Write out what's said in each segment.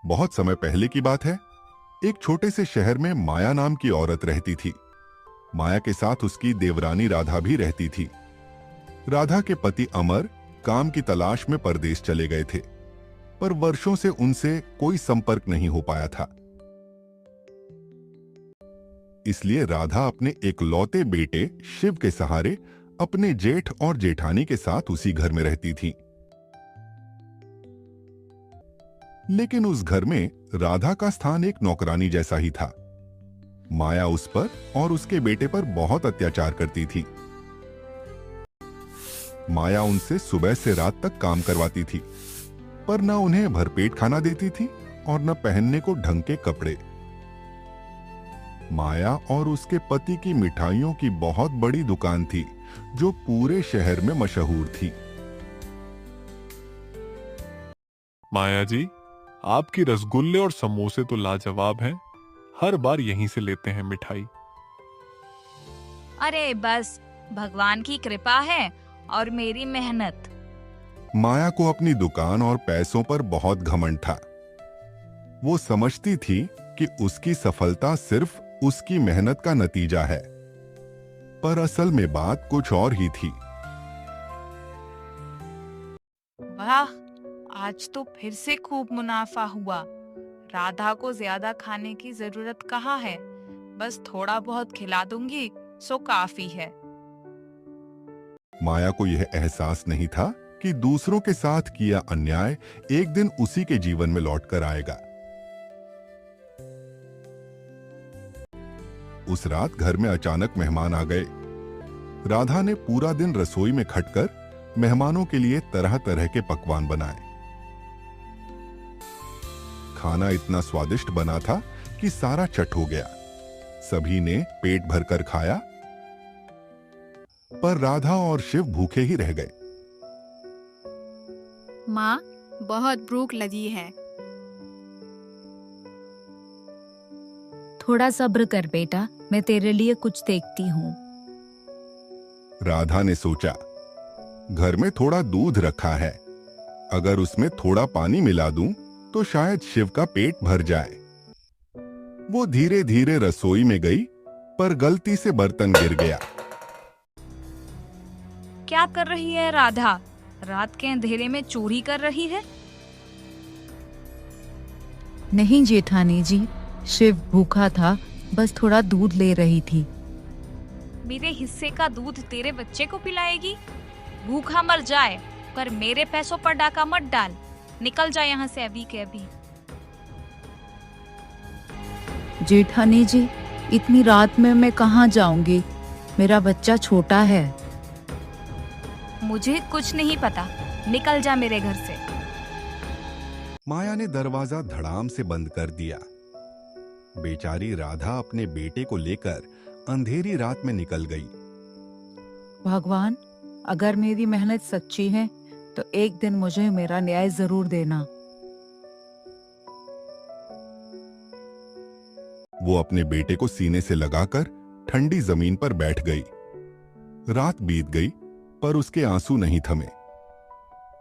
बहुत समय पहले की बात है। एक छोटे से शहर में माया नाम की औरत रहती थी। माया के साथ उसकी देवरानी राधा भी रहती थी। राधा के पति अमर काम की तलाश में परदेश चले गए थे, पर वर्षों से उनसे कोई संपर्क नहीं हो पाया था। इसलिए राधा अपने इकलौते बेटे शिव के सहारे अपने जेठ और जेठानी के साथ उसी घर में रहती थी। लेकिन उस घर में राधा का स्थान एक नौकरानी जैसा ही था। माया उस पर और उसके बेटे पर बहुत अत्याचार करती थी। माया उनसे सुबह से रात तक काम करवाती थी, पर न उन्हें भरपेट खाना देती थी और न पहनने को ढंग के कपड़े। माया और उसके पति की मिठाइयों की बहुत बड़ी दुकान थी, जो पूरे शहर में मशहूर थी। माया जी, आपकी रसगुल्ले और समोसे तो लाजवाब हैं। हर बार यहीं से लेते हैं मिठाई। अरे बस, भगवान की कृपा है और मेरी मेहनत। माया को अपनी दुकान और पैसों पर बहुत घमंड था। वो समझती थी कि उसकी सफलता सिर्फ उसकी मेहनत का नतीजा है, पर असल में बात कुछ और ही थी। वाह, आज तो फिर से खूब मुनाफा हुआ। राधा को ज्यादा खाने की जरूरत कहाँ है, बस थोड़ा बहुत खिला दूंगी सो काफी है। माया को यह एहसास नहीं था कि दूसरों के साथ किया अन्याय एक दिन उसी के जीवन में लौटकर आएगा। उस रात घर में अचानक मेहमान आ गए। राधा ने पूरा दिन रसोई में खटकर मेहमानों के लिए तरह तरह के पकवान बनाए। खाना इतना स्वादिष्ट बना था कि सारा चट हो गया। सभी ने पेट भरकर खाया, पर राधा और शिव भूखे ही रह गए। माँ, बहुत भूख लगी है। थोड़ा सब्र कर बेटा, मैं तेरे लिए कुछ देखती हूँ। राधा ने सोचा, घर में थोड़ा दूध रखा है, अगर उसमें थोड़ा पानी मिला दूं तो शायद शिव का पेट भर जाए। वो धीरे धीरे रसोई में गई, पर गलती से बर्तन गिर गया। क्या कर रही है राधा? रात के अंधेरे में चोरी कर रही है? नहीं जेठानी जी, शिव भूखा था, बस थोड़ा दूध ले रही थी। मेरे हिस्से का दूध तेरे बच्चे को पिलाएगी? भूखा मर जाए, पर मेरे पैसों पर डाका मत डाल। निकल जा यहाँ से अभी के अभी। जेठानी जी, इतनी रात में मैं कहाँ जाऊंगी? मेरा बच्चा छोटा है। मुझे कुछ नहीं पता, निकल जा मेरे घर से। माया ने दरवाजा धड़ाम से बंद कर दिया। बेचारी राधा अपने बेटे को लेकर अंधेरी रात में निकल गई। भगवान, अगर मेरी मेहनत सच्ची है तो एक दिन मुझे मेरा न्याय जरूर देना। वो अपने बेटे को सीने से लगाकर ठंडी जमीन पर बैठ गई। रात बीत गई, पर उसके आंसू नहीं थमे।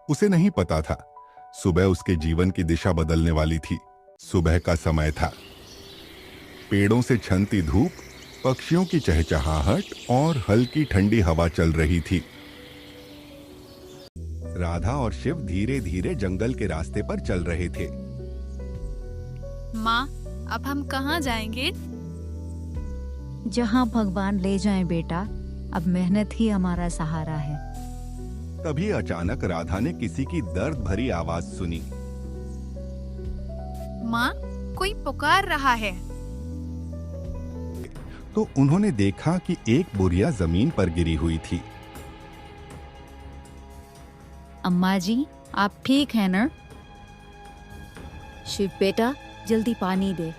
उसे नहीं पता था, सुबह उसके जीवन की दिशा बदलने वाली थी। सुबह का समय था। पेड़ों से छनती धूप, पक्षियों की चहचहाहट और हल्की ठंडी हवा चल रही थी। राधा और शिव धीरे धीरे जंगल के रास्ते पर चल रहे थे। माँ, अब हम कहाँ जाएंगे? जहाँ भगवान ले जाएं बेटा, अब मेहनत ही हमारा सहारा है। तभी अचानक राधा ने किसी की दर्द भरी आवाज सुनी। माँ, कोई पुकार रहा है। तो उन्होंने देखा कि एक बुढ़िया जमीन पर गिरी हुई थी। अम्मा जी, आप ठीक हैं ना? शिव बेटा, जल्दी पानी दे।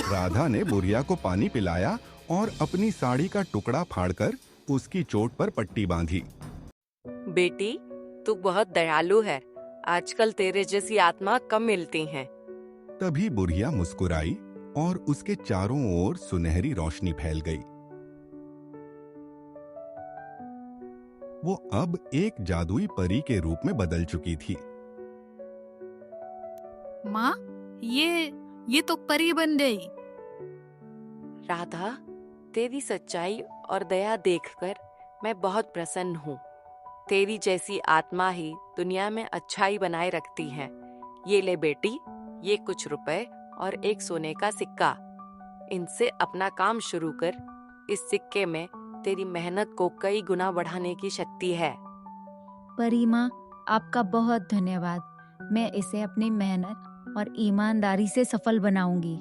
राधा ने बुढ़िया को पानी पिलाया और अपनी साड़ी का टुकड़ा फाड़कर उसकी चोट पर पट्टी बांधी। बेटी, तू बहुत दयालु है। आजकल तेरे जैसी आत्मा कम मिलती हैं। तभी बुढ़िया मुस्कुराई और उसके चारों ओर सुनहरी रोशनी फैल गई। वो अब एक जादुई परी के रूप में बदल चुकी थी। माँ, ये तो परी बन गई। राधा, तेरी सच्चाई और दया देखकर मैं बहुत प्रसन्न हूँ। तेरी जैसी आत्मा ही दुनिया में अच्छाई बनाए रखती है। ये ले बेटी, ये कुछ रुपए और एक सोने का सिक्का। इनसे अपना काम शुरू कर। इस सिक्के में तेरी मेहनत को कई गुना बढ़ाने की शक्ति है। परी माँ, आपका बहुत धन्यवाद। मैं इसे अपनी मेहनत और ईमानदारी से सफल बनाऊंगी।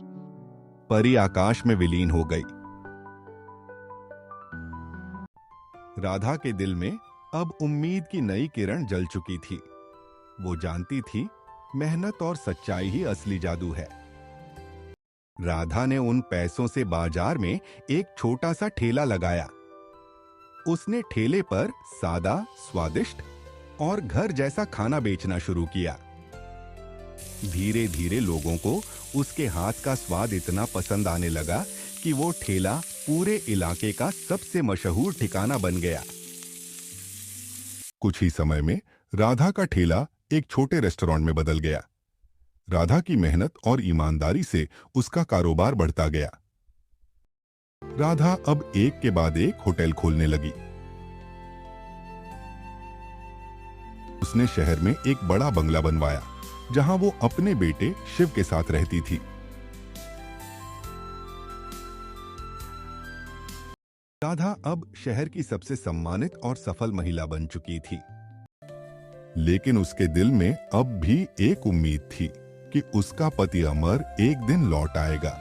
परी आकाश में विलीन हो गई। राधा के दिल में अब उम्मीद की नई किरण जल चुकी थी। वो जानती थी मेहनत और सच्चाई ही असली जादू है। राधा ने उन पैसों से बाजार में एक छोटा सा ठेला लगाया। उसने ठेले पर सादा, स्वादिष्ट और घर जैसा खाना बेचना शुरू किया। धीरे धीरे लोगों को उसके हाथ का स्वाद इतना पसंद आने लगा कि वो ठेला पूरे इलाके का सबसे मशहूर ठिकाना बन गया। कुछ ही समय में राधा का ठेला एक छोटे रेस्टोरेंट में बदल गया। राधा की मेहनत और ईमानदारी से उसका कारोबार बढ़ता गया। राधा अब एक के बाद एक होटल खोलने लगी। उसने शहर में एक बड़ा बंगला बनवाया, जहां वो अपने बेटे शिव के साथ रहती थी। राधा अब शहर की सबसे सम्मानित और सफल महिला बन चुकी थी। लेकिन उसके दिल में अब भी एक उम्मीद थी कि उसका पति अमर एक दिन लौट आएगा।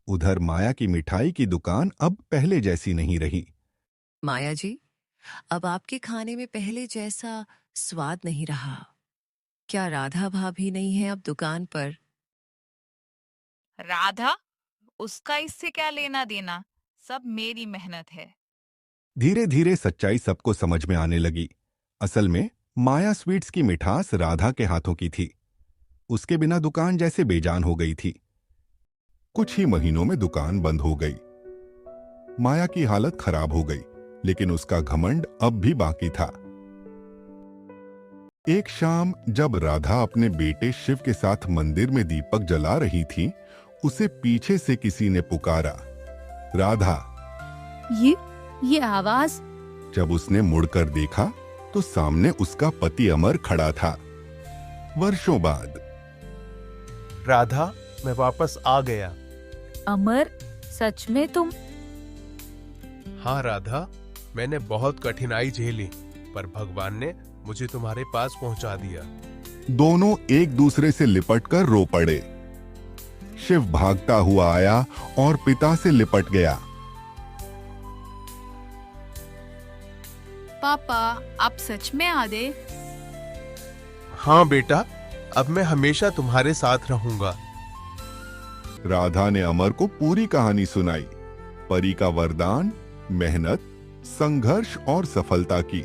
उधर माया की मिठाई की दुकान अब पहले जैसी नहीं रही। माया जी, अब आपके खाने में पहले जैसा स्वाद नहीं रहा। क्या राधा भाभी नहीं है अब दुकान पर? राधा, उसका इससे क्या लेना देना, सब मेरी मेहनत है। धीरे धीरे सच्चाई सबको समझ में आने लगी। असल में माया स्वीट्स की मिठास राधा के हाथों की थी। उसके बिना दुकान जैसे बेजान हो गई थी। कुछ ही महीनों में दुकान बंद हो गई। माया की हालत खराब हो गई, लेकिन उसका घमंड अब भी बाकी था। एक शाम जब राधा अपने बेटे शिव के साथ मंदिर में दीपक जला रही थी, उसे पीछे से किसी ने पुकारा, राधा। ये आवाज। जब उसने मुड़कर देखा तो सामने उसका पति अमर खड़ा था। वर्षों बाद। राधा, मैं वापस आ गया। अमर, सच में तुम? हाँ राधा, मैंने बहुत कठिनाई झेली, पर भगवान ने मुझे तुम्हारे पास पहुंचा दिया। दोनों एक दूसरे से लिपटकर रो पड़े। शिव भागता हुआ आया और पिता से लिपट गया। पापा, आप सच में आ गए? हाँ बेटा, अब मैं हमेशा तुम्हारे साथ रहूंगा। राधा ने अमर को पूरी कहानी सुनाई। परी का वरदान, मेहनत, संघर्ष और सफलता की।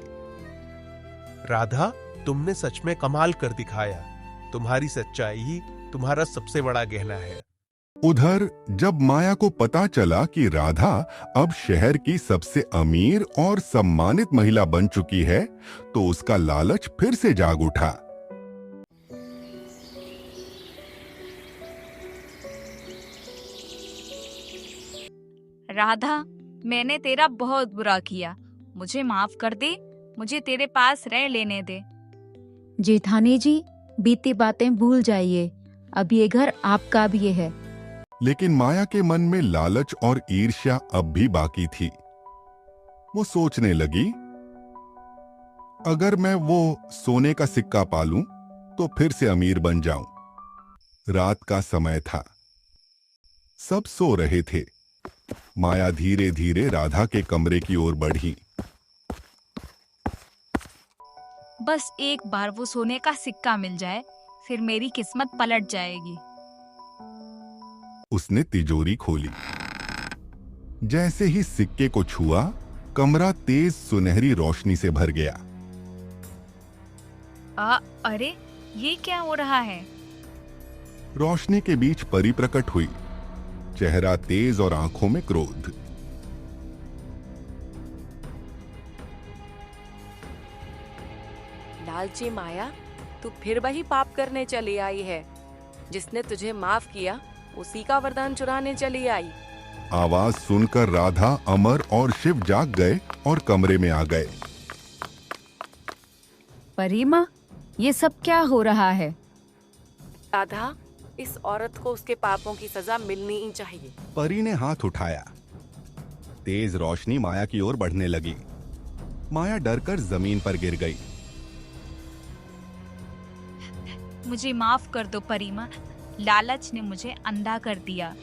राधा, तुमने सच में कमाल कर दिखाया। तुम्हारी सच्चाई ही तुम्हारा सबसे बड़ा गहना है। उधर जब माया को पता चला कि राधा अब शहर की सबसे अमीर और सम्मानित महिला बन चुकी है, तो उसका लालच फिर से जाग उठा। राधा, मैंने तेरा बहुत बुरा किया, मुझे माफ कर दे, मुझे तेरे पास रह लेने दे। जेठानी जी, बीती बातें भूल जाइए, अब ये घर आपका भी है। लेकिन माया के मन में लालच और ईर्ष्या अब भी बाकी थी। वो सोचने लगी, अगर मैं वो सोने का सिक्का पालूं तो फिर से अमीर बन जाऊं। रात का समय था, सब सो रहे थे। माया धीरे धीरे राधा के कमरे की ओर बढ़ी। बस एक बार वो सोने का सिक्का मिल जाए, फिर मेरी किस्मत पलट जाएगी। उसने तिजोरी खोली। जैसे ही सिक्के को छुआ, कमरा तेज सुनहरी रोशनी से भर गया। अरे, ये क्या हो रहा है? रोशनी के बीच परी प्रकट हुई, चेहरा तेज और आंखों में क्रोध। लालची माया, तू फिर वही पाप करने चली आई है। जिसने तुझे माफ किया उसी का वरदान चुराने चली आई। आवाज सुनकर राधा, अमर और शिव जाग गए और कमरे में आ गए। परी माँ, ये सब क्या हो रहा है? राधा, इस औरत को उसके पापों की सजा मिलनी ही चाहिए। परी ने हाथ उठाया। तेज रोशनी माया की ओर बढ़ने लगी। माया डरकर जमीन पर गिर गई। मुझे माफ कर दो परी माँ, लालच ने मुझे अंधा कर दिया।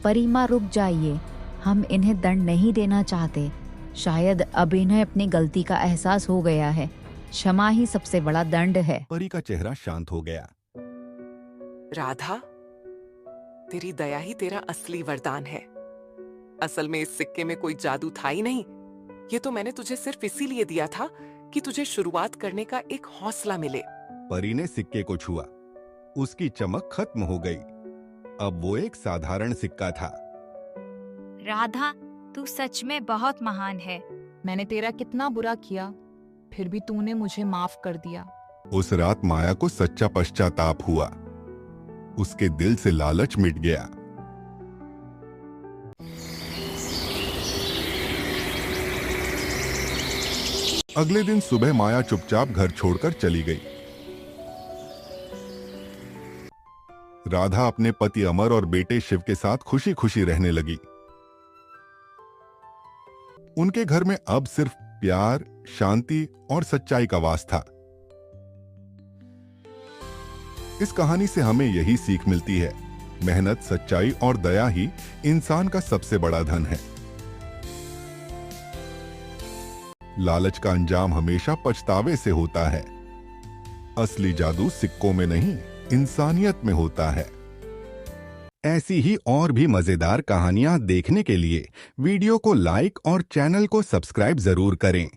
परी माँ रुक जाइए, हम इन्हें दंड नहीं देना चाहते। शायद अब इन्हें अपनी गलती का एहसास हो गया है। क्षमा ही सबसे बड़ा दंड है। परी का चेहरा शांत हो गया। राधा, तेरी दया ही तेरा असली वरदान है। असल में इस सिक्के में कोई जादू था ही नहीं। ये तो मैंने तुझे सिर्फ इसीलिए दिया था कि तुझे शुरुआत करने का एक हौसला मिले। परी ने सिक्के को छुआ। उसकी चमक खत्म हो गई। अब वो एक साधारण सिक्का था। राधा, तू सच में बहुत महान है। मैंने तेरा कितना बुरा किया, फिर भी तूने मुझे माफ कर दिया। उस रात माया को सच्चा पश्चाताप हुआ। उसके दिल से लालच मिट गया। अगले दिन सुबह माया चुपचाप घर छोड़कर चली गई। राधा अपने पति अमर और बेटे शिव के साथ खुशी खुशी रहने लगी। उनके घर में अब सिर्फ प्यार, शांति और सच्चाई का वास था। इस कहानी से हमें यही सीख मिलती है, मेहनत, सच्चाई और दया ही इंसान का सबसे बड़ा धन है। लालच का अंजाम हमेशा पछतावे से होता है। असली जादू सिक्कों में नहीं, इंसानियत में होता है। ऐसी ही और भी मजेदार कहानियां देखने के लिए वीडियो को लाइक और चैनल को सब्सक्राइब जरूर करें।